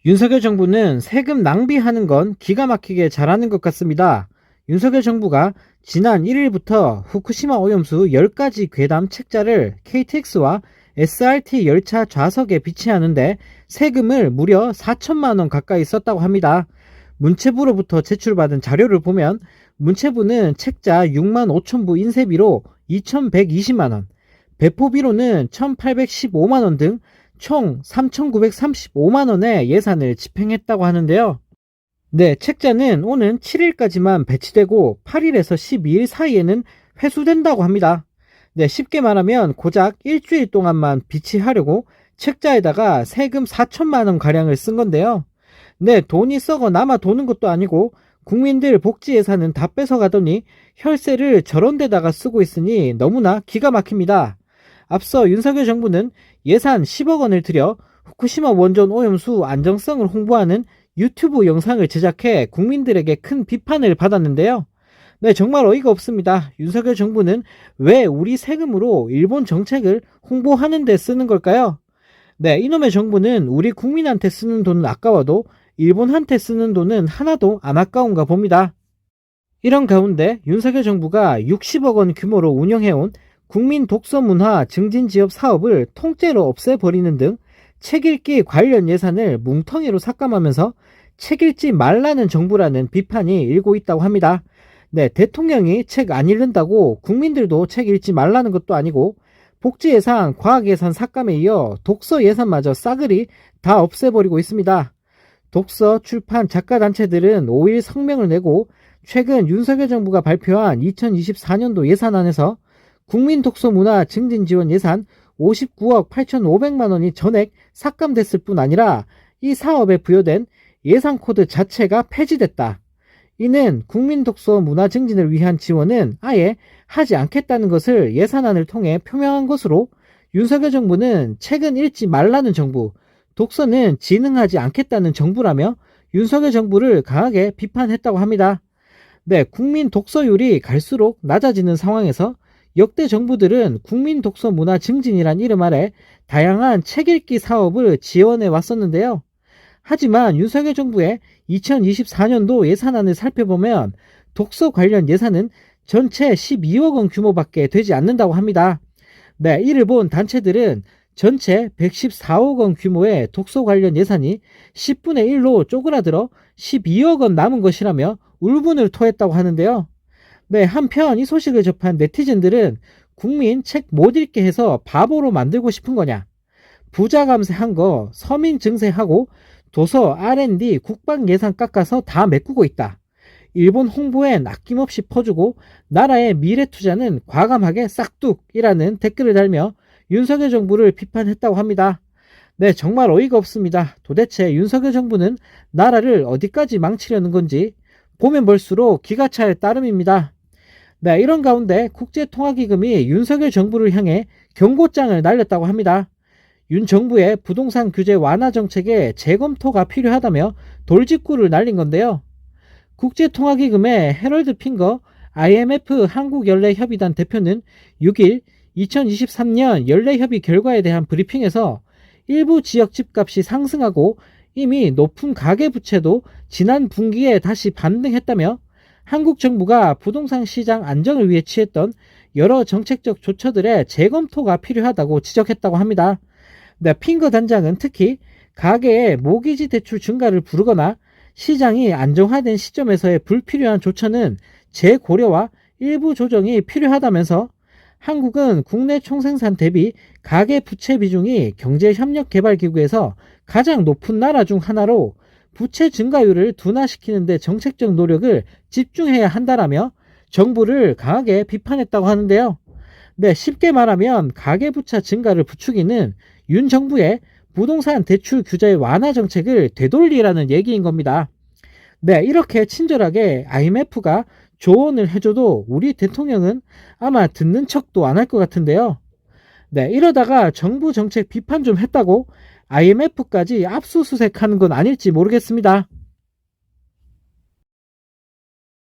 윤석열 정부는 세금 낭비하는 건 기가 막히게 잘하는 것 같습니다. 윤석열 정부가 지난 1일부터 후쿠시마 오염수 10가지 괴담 책자를 KTX와 SRT 열차 좌석에 비치하는데 세금을 무려 4천만 원 가까이 썼다고 합니다. 문체부로부터 제출받은 자료를 보면 문체부는 책자 6만 5천 부 인쇄비로 2,120만 원, 배포비로는 1,815만 원 등 총 3,935만 원의 예산을 집행했다고 하는데요. 네, 책자는 오는 7일까지만 배치되고 8일에서 12일 사이에는 회수된다고 합니다. 네, 쉽게 말하면 고작 일주일 동안만 비치하려고 책자에다가 세금 4천만 원 가량을 쓴 건데요. 네, 돈이 썩어 남아 도는 것도 아니고 국민들 복지 예산은 다 뺏어가더니 혈세를 저런 데다가 쓰고 있으니 너무나 기가 막힙니다. 앞서 윤석열 정부는 예산 10억 원을 들여 후쿠시마 원전 오염수 안정성을 홍보하는 유튜브 영상을 제작해 국민들에게 큰 비판을 받았는데요. 네, 정말 어이가 없습니다. 윤석열 정부는 왜 우리 세금으로 일본 정책을 홍보하는 데 쓰는 걸까요? 네, 이놈의 정부는 우리 국민한테 쓰는 돈은 아까워도 일본한테 쓰는 돈은 하나도 안 아까운가 봅니다. 이런 가운데 윤석열 정부가 60억 원 규모로 운영해온 국민 독서 문화 증진 지역 사업을 통째로 없애버리는 등 책 읽기 관련 예산을 뭉텅이로 삭감하면서 책 읽지 말라는 정부라는 비판이 일고 있다고 합니다. 네, 대통령이 책 안 읽는다고 국민들도 책 읽지 말라는 것도 아니고 복지 예산, 과학 예산 삭감에 이어 독서 예산마저 싸그리 다 없애버리고 있습니다. 독서, 출판, 작가단체들은 5일 성명을 내고 최근 윤석열 정부가 발표한 2024년도 예산안에서 국민 독서 문화 증진 지원 예산 59억 8,500만 원이 전액 삭감됐을 뿐 아니라 이 사업에 부여된 예산 코드 자체가 폐지됐다. 이는 국민 독서 문화 증진을 위한 지원은 아예 하지 않겠다는 것을 예산안을 통해 표명한 것으로 윤석열 정부는 책은 읽지 말라는 정부, 독서는 진흥하지 않겠다는 정부라며 윤석열 정부를 강하게 비판했다고 합니다. 네, 국민 독서율이 갈수록 낮아지는 상황에서 역대 정부들은 국민 독서 문화 증진이란 이름 아래 다양한 책 읽기 사업을 지원해 왔었는데요. 하지만 윤석열 정부의 2024년도 예산안을 살펴보면 독서 관련 예산은 전체 12억 원 규모밖에 되지 않는다고 합니다. 네, 이를 본 단체들은 전체 114억 원 규모의 독서 관련 예산이 10분의 1로 쪼그라들어 12억 원 남은 것이라며 울분을 토했다고 하는데요. 네, 한편 이 소식을 접한 네티즌들은 국민 책 못 읽게 해서 바보로 만들고 싶은 거냐? 부자 감세한 거 서민 증세하고 도서, R&D, 국방 예산 깎아서 다 메꾸고 있다. 일본 홍보엔 아낌없이 퍼주고 나라의 미래 투자는 과감하게 싹둑이라는 댓글을 달며 윤석열 정부를 비판했다고 합니다. 네, 정말 어이가 없습니다. 도대체 윤석열 정부는 나라를 어디까지 망치려는 건지 보면 볼수록 기가 찰 따름입니다. 네, 이런 가운데 국제통화기금이 윤석열 정부를 향해 경고장을 날렸다고 합니다. 윤 정부의 부동산 규제 완화 정책에 재검토가 필요하다며 돌직구를 날린 건데요. 국제통화기금의 해럴드 핑거 IMF 한국연례협의단 대표는 6일 2023년 연례협의 결과에 대한 브리핑에서 일부 지역 집값이 상승하고 이미 높은 가계부채도 지난 분기에 다시 반등했다며 한국 정부가 부동산 시장 안정을 위해 취했던 여러 정책적 조처들의 재검토가 필요하다고 지적했다고 합니다. 네, 핑거 단장은 특히 가계의 모기지 대출 증가를 부르거나 시장이 안정화된 시점에서의 불필요한 조처는 재고려와 일부 조정이 필요하다면서 한국은 국내 총생산 대비 가계 부채 비중이 경제협력개발기구에서 가장 높은 나라 중 하나로 부채 증가율을 둔화시키는 데 정책적 노력을 집중해야 한다라며 정부를 강하게 비판했다고 하는데요. 네, 쉽게 말하면 가계부채 증가를 부추기는 윤 정부의 부동산 대출 규제 완화 정책을 되돌리라는 얘기인 겁니다. 네, 이렇게 친절하게 IMF가 조언을 해줘도 우리 대통령은 아마 듣는 척도 안 할 것 같은데요. 네, 이러다가 정부 정책 비판 좀 했다고 IMF까지 압수수색하는 건 아닐지 모르겠습니다.